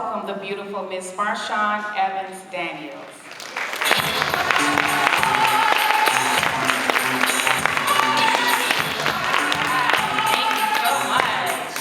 welcome the beautiful Miss Marshawn Evans Daniels. Thank you so much.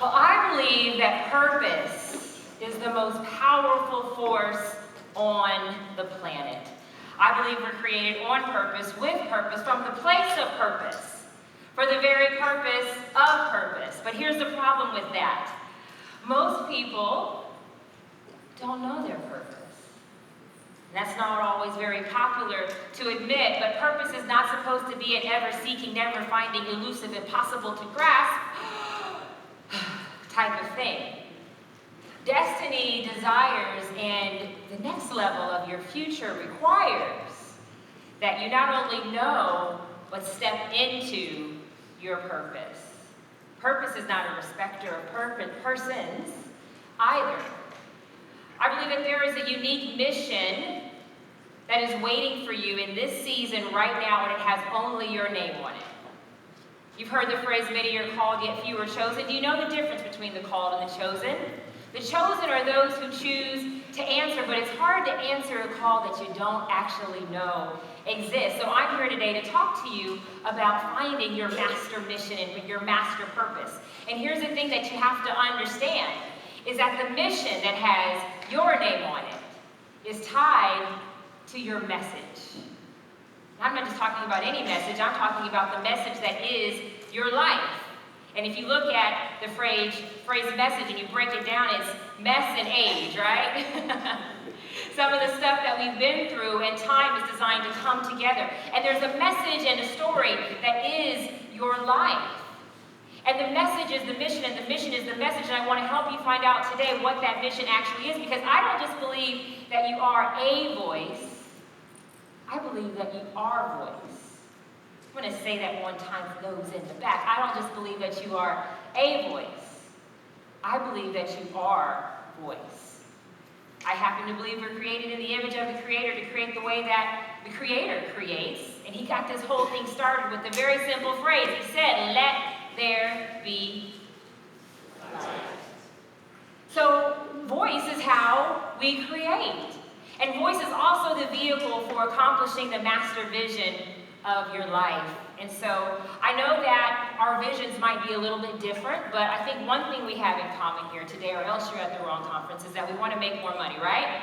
Well, I believe that purpose is the most powerful force on the planet. I believe we're created on purpose, with purpose, from the place of purpose, for the very purpose of purpose. But here's the problem with that. Most people don't know their purpose. That's not always very popular to admit, but purpose is not supposed to be an ever-seeking, never-finding, elusive, impossible to grasp type of thing. Destiny, desires, and the next level of your future requires that you not only know, but step into your purpose. Purpose is not a respecter of persons either. I believe that there is a unique mission that is waiting for you in this season right now, and it has only your name on it. You've heard the phrase, many are called, yet few are chosen. Do you know the difference between the called and the chosen? The chosen are those who choose to answer, but it's hard to answer a call that you don't actually know exists. So I'm here today to talk to you about finding your master mission and your master purpose. And here's the thing that you have to understand, is that the mission that has your name on it is tied to your message. I'm not just talking about any message, I'm talking about the message that is your life. And if you look at the phrase message and you break it down, it's mess and age, right? Some of the stuff that we've been through, and time is designed to come together. And there's a message and a story that is your life. And the message is the mission, and the mission is the message. And I want to help you find out today what that mission actually is, because I don't just believe that you are a voice, I believe that you are voice. I'm going to say that one time for those in the back. I don't just believe that you are a voice. I believe that you are voice. I happen to believe we're created in the image of the Creator to create the way that the Creator creates. And He got this whole thing started with a very simple phrase. He said, let there be light. So voice is how we create. And voice is also the vehicle for accomplishing the master vision of your life. And so I know that our visions might be a little bit different, but I think one thing we have in common here today, or else you're at the wrong conference, is that we want to make more money, right?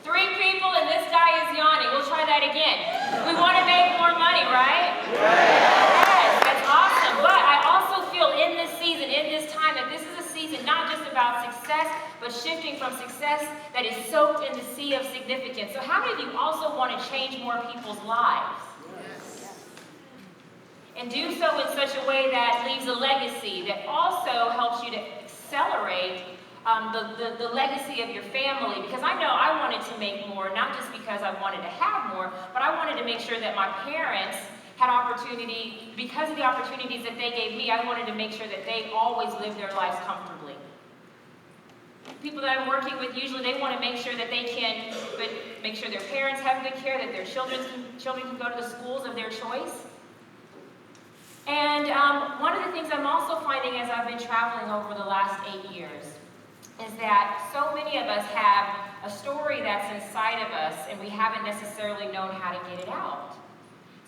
3 people and this guy is yawning. We'll try that again. We want to make more money, right? Yes, that's awesome. But I also feel in this season, in this time, that this is a season not just about success, but shifting from success that is soaked in the sea of significance. So how many of you also want to change more people's lives? Yes. And do so in such a way that leaves a legacy that also helps you to accelerate the legacy of your family. Because I know I wanted to make more, not just because I wanted to have more, but I wanted to make sure that my parents had opportunity, because of the opportunities that they gave me, I wanted to make sure that they always lived their lives comfortably. People that I'm working with, usually they want to make sure that they can make sure their parents have good care, that their children can go to the schools of their choice. And one of the things I'm also finding as I've been traveling over the last 8 years is that so many of us have a story that's inside of us, and we haven't necessarily known how to get it out.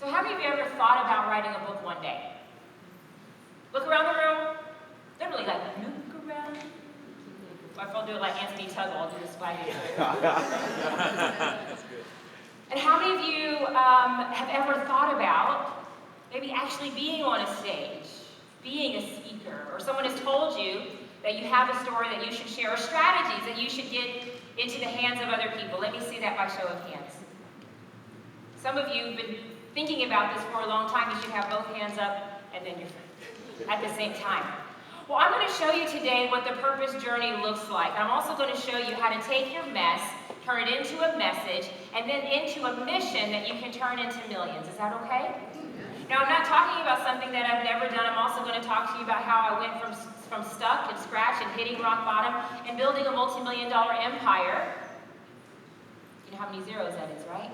So how many of you ever thought about writing a book one day? Look around the room. Literally, like, look around. If I'll do it like Anthony Tuggle, I'll do this by you. And how many of you have ever thought about maybe actually being on a stage, being a speaker, or someone has told you that you have a story that you should share, or strategies that you should get into the hands of other people? Let me see that by show of hands. Some of you have been thinking about this for a long time. You should have both hands up and then you're at the same time. Well, I'm going to show you today what the purpose journey looks like. I'm also going to show you how to take your mess, turn it into a message, and then into a mission that you can turn into millions. Is that okay? Now, I'm not talking about something that I've never done. I'm also going to talk to you about how I went from stuck and scratch and hitting rock bottom and building a multi-million-dollar empire. You know how many zeros that is, right?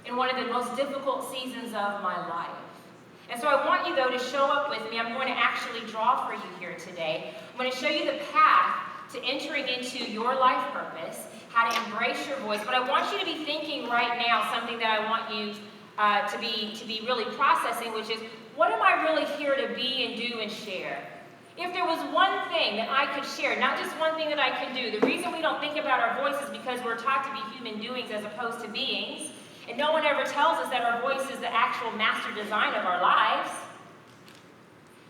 In one of the most difficult seasons of my life. And so I want you, though, to show up with me. I'm going to actually draw for you here today. I'm going to show you the path to entering into your life purpose, how to embrace your voice. But I want you to be thinking right now something that I want you to be really processing, which is, what am I really here to be and do and share? If there was one thing that I could share, not just one thing that I could do, the reason we don't think about our voices is because we're taught to be human doings as opposed to beings, and no one ever tells us that our voice is the actual master design of our lives.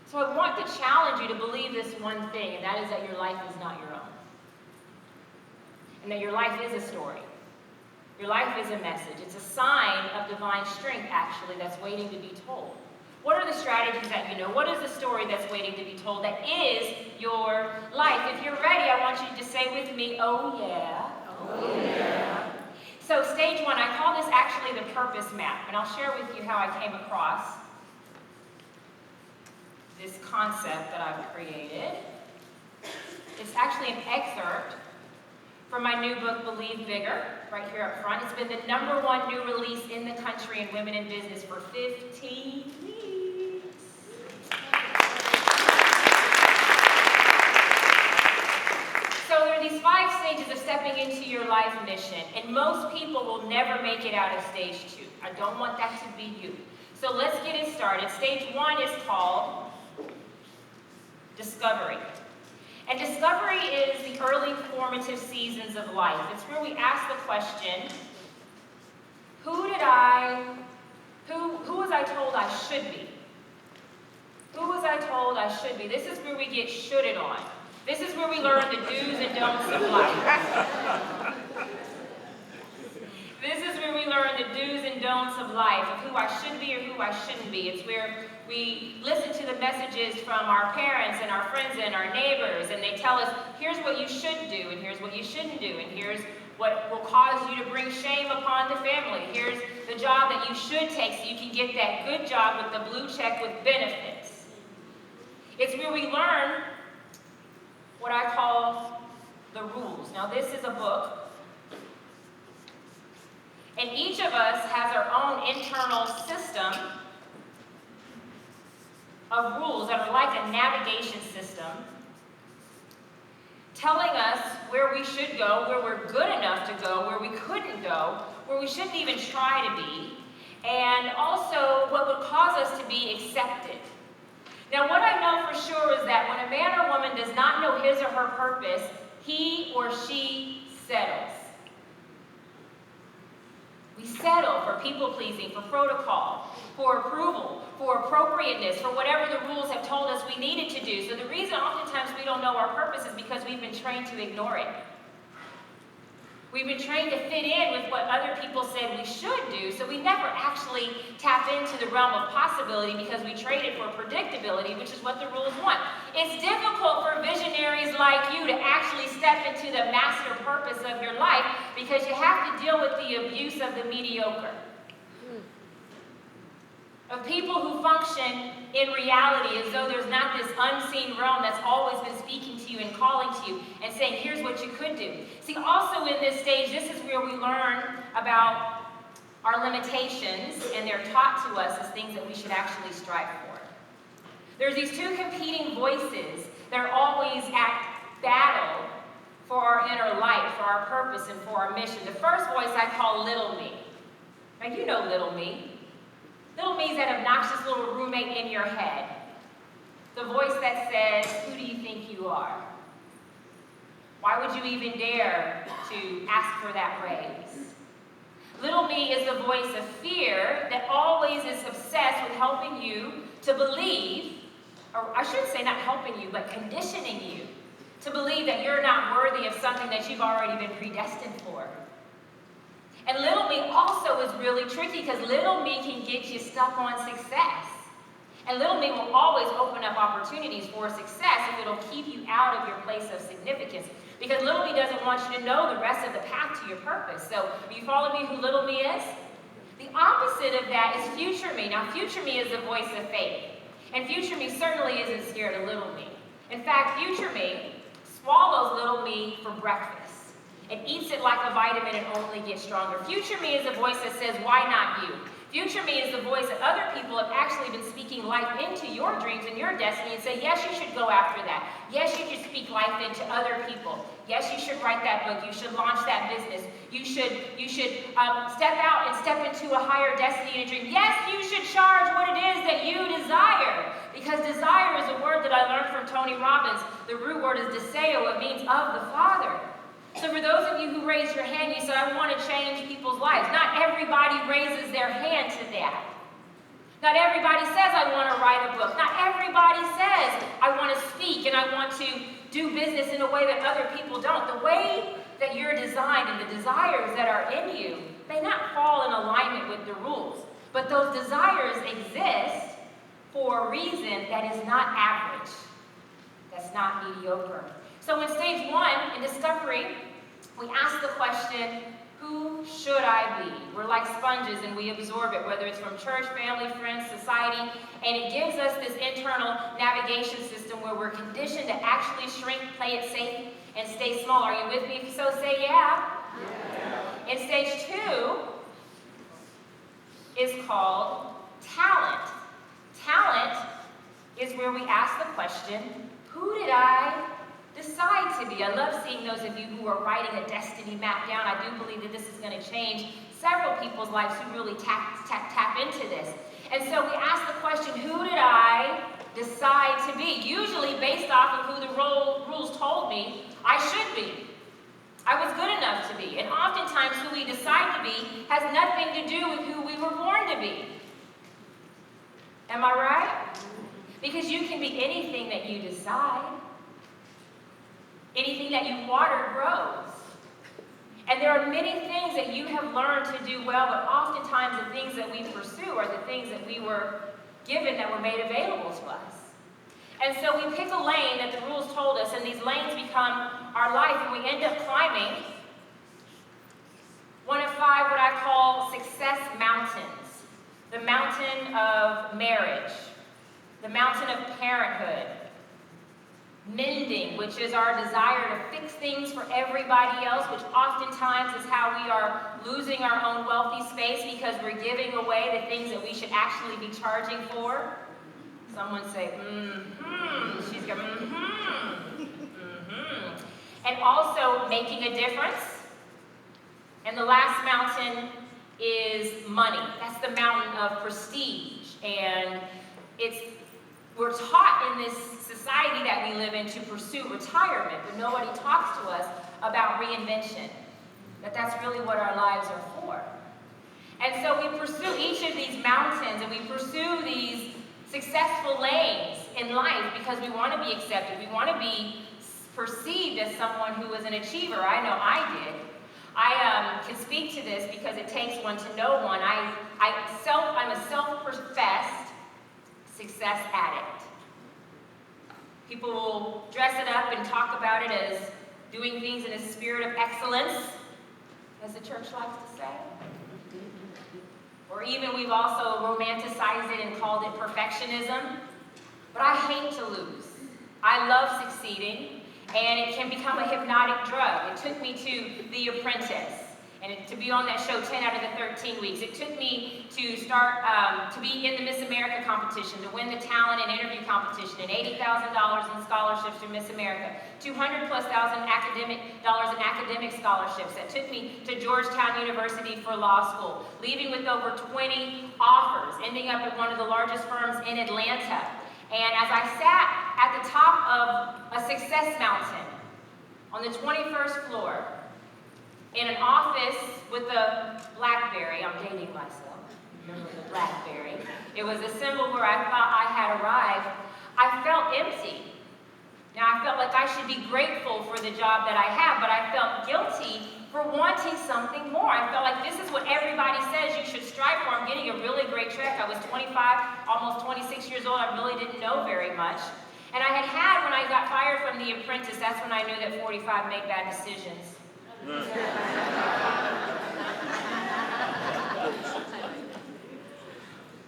So I want to challenge you to believe this one thing, and that is that your life is not your own. And that your life is a story. Your life is a message. It's a sign of divine strength, actually, that's waiting to be told. What are the strategies that you know? What is the story that's waiting to be told that is your life? If you're ready, I want you to say with me, oh yeah. Oh yeah. So stage one, I call this actually the purpose map, and I'll share with you how I came across this concept that I've created. It's actually an excerpt from my new book, Believe Bigger, right here up front. It's been the #1 new release in the country in women in business for 15 weeks. So there are these 5 stages of stepping into your life mission, and most people will never make it out of stage 2. I don't want that to be you. So let's get it started. Stage 1 is called discovery. And discovery is the early formative seasons of life. It's where we ask the question, who was I told I should be? Who was I told I should be? This is where we get shoulded on. This is where we learn the do's and don'ts of life. This is where we learn the do's and don'ts of life, of who I should be or who I shouldn't be. It's where we listen to the messages from our parents and our friends and our neighbors, and they tell us, here's what you should do, and here's what you shouldn't do, and here's what will cause you to bring shame upon the family. Here's the job that you should take so you can get that good job with the blue check with benefits. It's where we learn what I call the rules. Now, this is a book. And each of us has our own internal system of rules that are like a navigation system telling us where we should go, where we're good enough to go, where we couldn't go, where we shouldn't even try to be, and also what would cause us to be accepted. Now, what I know for sure is that when a man or woman does not know his or her purpose, he or she settles. We settle for people-pleasing, for protocol, for approval, for appropriateness, for whatever the rules have told us we needed to do. So the reason oftentimes we don't know our purpose is because we've been trained to ignore it. We've been trained to fit in with what other people said we should do, so we never actually tap into the realm of possibility because we traded for predictability, which is what the rules want. It's difficult for visionaries like you to actually step into the master purpose of your life because you have to deal with the abuse of the mediocre. Of people who function in reality as though there's not this unseen realm that's always been speaking to you and calling to you and saying, here's what you could do. See, also in this stage, this is where we learn about our limitations, and they're taught to us as things that we should actually strive for. There's these 2 competing voices that are always at battle for our inner light, for our purpose, and for our mission. The first voice I call little me. Now, you know little me. Little me is that obnoxious little roommate in your head. The voice that says, who do you think you are? Why would you even dare to ask for that raise? Little me is the voice of fear that always is obsessed with helping you to believe, or I should say not helping you, but conditioning you to believe that you're not worthy of something that you've already been predestined for. And little me also is really tricky because little me can get you stuck on success. And little me will always open up opportunities for success if it'll keep you out of your place of significance. Because little me doesn't want you to know the rest of the path to your purpose. So, do you follow me who little me is? The opposite of that is future me. Now, future me is the voice of faith. And future me certainly isn't scared of little me. In fact, future me swallows little me for breakfast. It eats it like a vitamin and only gets stronger. Future me is a voice that says, why not you? Future me is the voice that other people have actually been speaking life into your dreams and your destiny and say, yes, you should go after that. Yes, you should speak life into other people. Yes, you should write that book. You should launch that business. You should step out and step into a higher destiny and a dream. Yes, you should charge what it is that you desire. Because desire is a word that I learned from Tony Robbins. The root word is deseo. It means of the Father. So for those of you who raised your hand, you said, I want to change people's lives. Not everybody raises their hand to that. Not everybody says, I want to write a book. Not everybody says, I want to speak and I want to do business in a way that other people don't. The way that you're designed and the desires that are in you may not fall in alignment with the rules. But those desires exist for a reason that is not average. That's not mediocre. So in stage 1, in discovery, we ask the question, who should I be? We're like sponges and we absorb it, whether it's from church, family, friends, society, and it gives us this internal navigation system where we're conditioned to actually shrink, play it safe, and stay small. Are you with me? If so, say yeah. In stage 2 is called talent. Talent is where we ask the question, who did I decide to be? I love seeing those of you who are writing a destiny map down. I do believe that this is going to change several people's lives who really tap into this. And so we ask the question, who did I decide to be? Usually based off of who the rules told me I should be. I was good enough to be. And oftentimes who we decide to be has nothing to do with who we were born to be. Am I right? Because you can be anything that you decide. Anything that you water grows. And there are many things that you have learned to do well, but oftentimes the things that we pursue are the things that we were given that were made available to us. And so we pick a lane that the rules told us, and these lanes become our life, and we end up climbing one of 5 what I call success mountains. The mountain of marriage, the mountain of parenthood, mending, which is our desire to fix things for everybody else, which oftentimes is how we are losing our own wealthy space because we're giving away the things that we should actually be charging for. Someone say, she's got, And also making a difference. And the last mountain is money. That's the mountain of prestige. And we're taught in this society that we live in to pursue retirement, but nobody talks to us about reinvention. That's really what our lives are for. And so we pursue each of these mountains and we pursue these successful lanes in life because we want to be accepted. We want to be perceived as someone who is an achiever. I know I did. I can speak to this because it takes one to know one. I'm a self-professed success addict. People will dress it up and talk about it as doing things in a spirit of excellence, as the church likes to say. Or even we've also romanticized it and called it perfectionism. But I hate to lose. I love succeeding, and it can become a hypnotic drug. It took me to The Apprentice, and to be on that show 10 out of the 13 weeks. It took me to start to be in the Miss America competition, to win the talent and interview competition, and $80,000 in scholarships through Miss America, $200,000+ in academic scholarships. That took me to Georgetown University for law school, leaving with over 20 offers, ending up at one of the largest firms in Atlanta. And as I sat at the top of a success mountain on the 21st floor, in an office with a BlackBerry, I'm dating myself, remember the BlackBerry. It was a symbol where I thought I had arrived. I felt empty. Now I felt like I should be grateful for the job that I have, but I felt guilty for wanting something more. I felt like this is what everybody says you should strive for. I'm getting a really great check. I was 25, almost 26 years old. I really didn't know very much. And I had, when I got fired from The Apprentice, that's when I knew that 45 made bad decisions.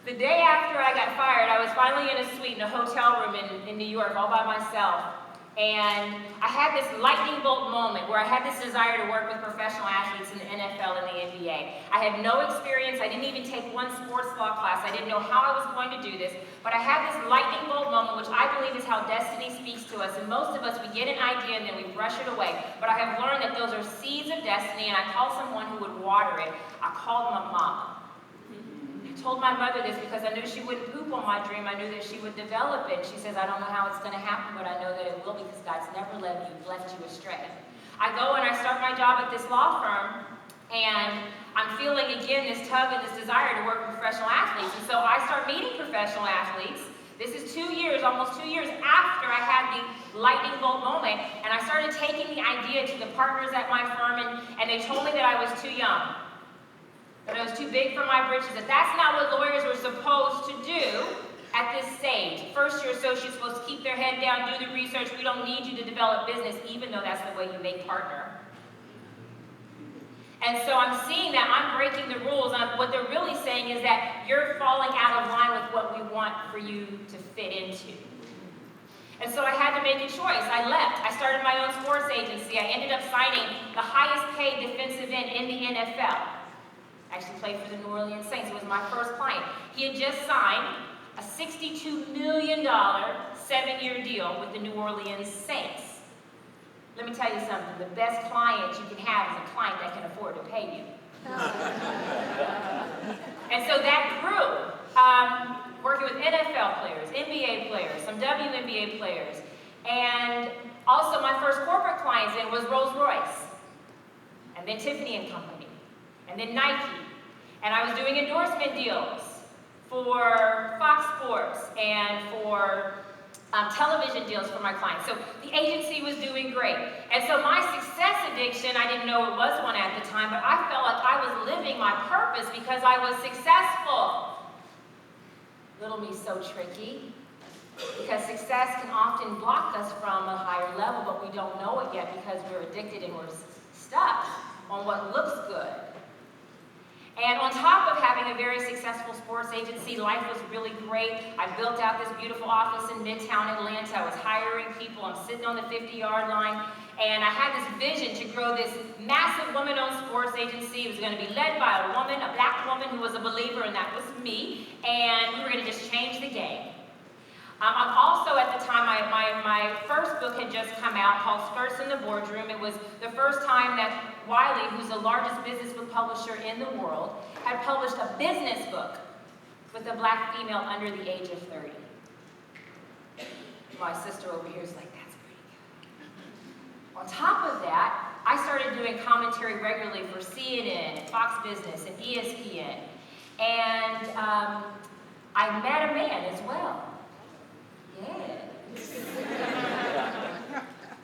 The day after I got fired, I was finally in a suite in a hotel room in New York all by myself. And I had this lightning bolt moment where I had this desire to work with professional athletes in the NFL and the NBA. I had no experience. I didn't even take one sports law class. I didn't know how I was going to do this. But I had this lightning bolt moment, which I believe is how destiny speaks to us. And most of us, we get an idea and then we brush it away. But I have learned that those are seeds of destiny, and I called someone who would water it. I called my mom. I told my mother this because I knew she wouldn't poop on my dream. I knew that she would develop it. She says, I don't know how it's going to happen, but I know that it will because God's never left you astray. I go and I start my job at this law firm, and I'm feeling again this tug and this desire to work with professional athletes. And so I start meeting professional athletes. This is 2 years, almost 2 years after I had the lightning bolt moment, and I started taking the idea to the partners at my firm, and they told me that I was too young. That I was too big for my britches, that that's not what lawyers were supposed to do at this stage. First-year associates are supposed to keep their head down, do the research. We don't need you to develop business, even though that's the way you make partner. And so I'm seeing that I'm breaking the rules, and what they're really saying is that you're falling out of line with what we want for you to fit into. And so I had to make a choice. I left. I started my own sports agency. I ended up signing the highest paid defensive end in the NFL. Actually played for the New Orleans Saints. It was my first client. He had just signed a $62 million 7-year deal with the New Orleans Saints. Let me tell you something. The best client you can have is a client that can afford to pay you. And so that grew. Working with NFL players, NBA players, some WNBA players. And also my first corporate clients in was Rolls-Royce. And then Tiffany & Company. And then Nike. And I was doing endorsement deals for Fox Sports and for television deals for my clients. So the agency was doing great. And so my success addiction, I didn't know it was one at the time, but I felt like I was living my purpose because I was successful. Little me so tricky, because success can often block us from a higher level, but we don't know it yet because we're addicted and we're stuck on what looks good. And on top of having a very successful sports agency, life was really great. I built out this beautiful office in Midtown Atlanta. I was hiring people. I'm sitting on the 50-yard line. And I had this vision to grow this massive woman-owned sports agency. It was going to be led by a woman, a black woman who was a believer, and that was me. And we were going to just change the game. I'm also, at the time, my first book had just come out called Skirts in the Boardroom. It was the first time that Wiley, who's the largest business book publisher in the world, had published a business book with a black female under the age of 30. My sister over here is like, that's pretty good. On top of that, I started doing commentary regularly for CNN, and Fox Business, and ESPN. And I met a man as well. Yeah.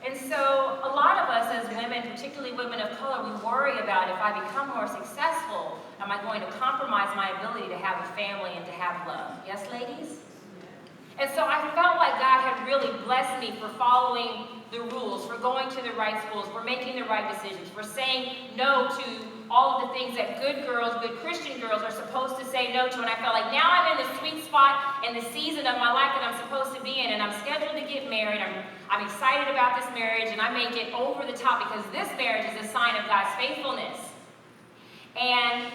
And so a lot of us as women, particularly women of color, we worry about if I become more successful, am I going to compromise my ability to have a family and to have love? Yes, ladies? And so I felt like God had really blessed me for following the rules, for going to the right schools, for making the right decisions, for saying no to all of the things that good girls, good Christian girls are supposed to say no to. And I felt like now I'm in the sweet spot in the season of my life that I'm supposed to be in, and I'm scheduled to get married. I'm excited about this marriage, and I may get over the top because this marriage is a sign of God's faithfulness. And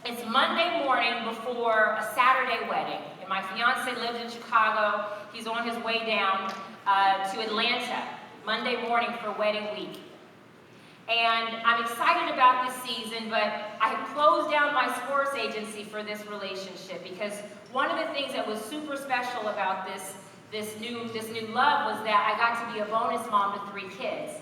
it's Monday morning before a Saturday wedding. And my fiance lives in Chicago. He's on his way down to Atlanta Monday morning for wedding week. And I'm excited about this season, but I had closed down my sports agency for this relationship because one of the things that was super special about this new love was that I got to be a bonus mom to 3 kids.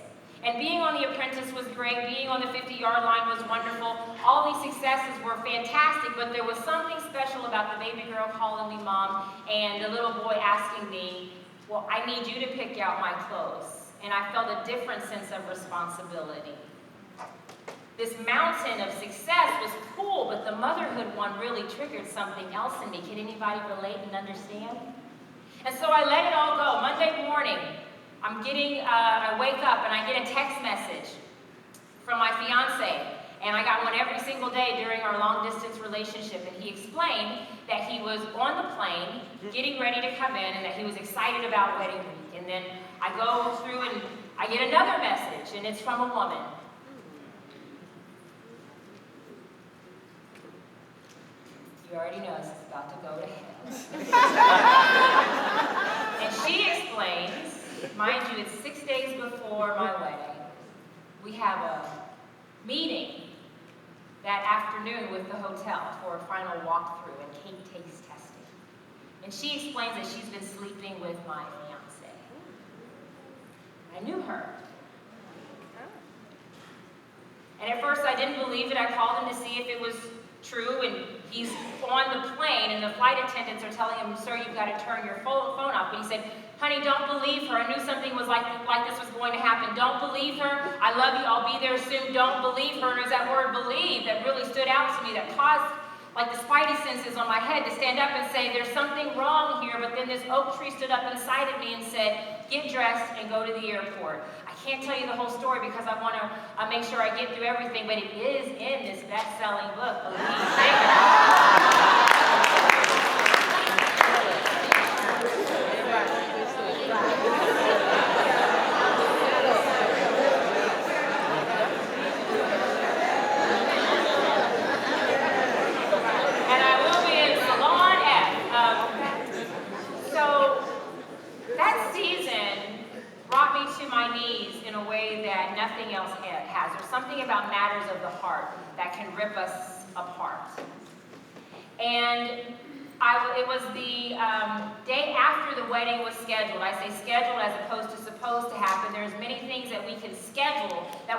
And being on The Apprentice was great. Being on the 50-yard line was wonderful. All these successes were fantastic, but there was something special about the baby girl calling me mom and the little boy asking me, well, I need you to pick out my clothes. And I felt a different sense of responsibility. This mountain of success was cool, but the motherhood one really triggered something else in me. Can anybody relate and understand? And so I let it all go. Monday morning, I wake up and I get a text message from my fiance. And I got one every single day during our long-distance relationship. And he explained that he was on the plane, getting ready to come in, and that he was excited about wedding week. And then I go through and I get another message, and it's from a woman. You already know this is about to go to hell. And she explains, mind you, it's 6 days before my wedding. We have a meeting that afternoon with the hotel for a final walkthrough and cake taste testing. And she explains that she's been sleeping with my fiance. I knew her. And at first I didn't believe it. I called him to see if it was true, and he's on the plane, and the flight attendants are telling him, "Sir, you've got to turn your phone off." But he said, "Honey, don't believe her. I knew something was like this was going to happen. Don't believe her. I love you. I'll be there soon. Don't believe her." And it was that word "believe" that really stood out to me, that caused like the spidey senses on my head to stand up and say, "There's something wrong here." But then this oak tree stood up inside of me and said, "Get dressed and go to the airport." I can't tell you the whole story because I want to make sure I get through everything, but it is in this best-selling book, Believe Bigger. And I will be in Salon F. So that season brought me to my knees in a way that nothing else has. There's something about matters of the heart that can rip us apart. And it was the day after the wedding was scheduled. I say scheduled as opposed to supposed to happen. There's many things that we can schedule that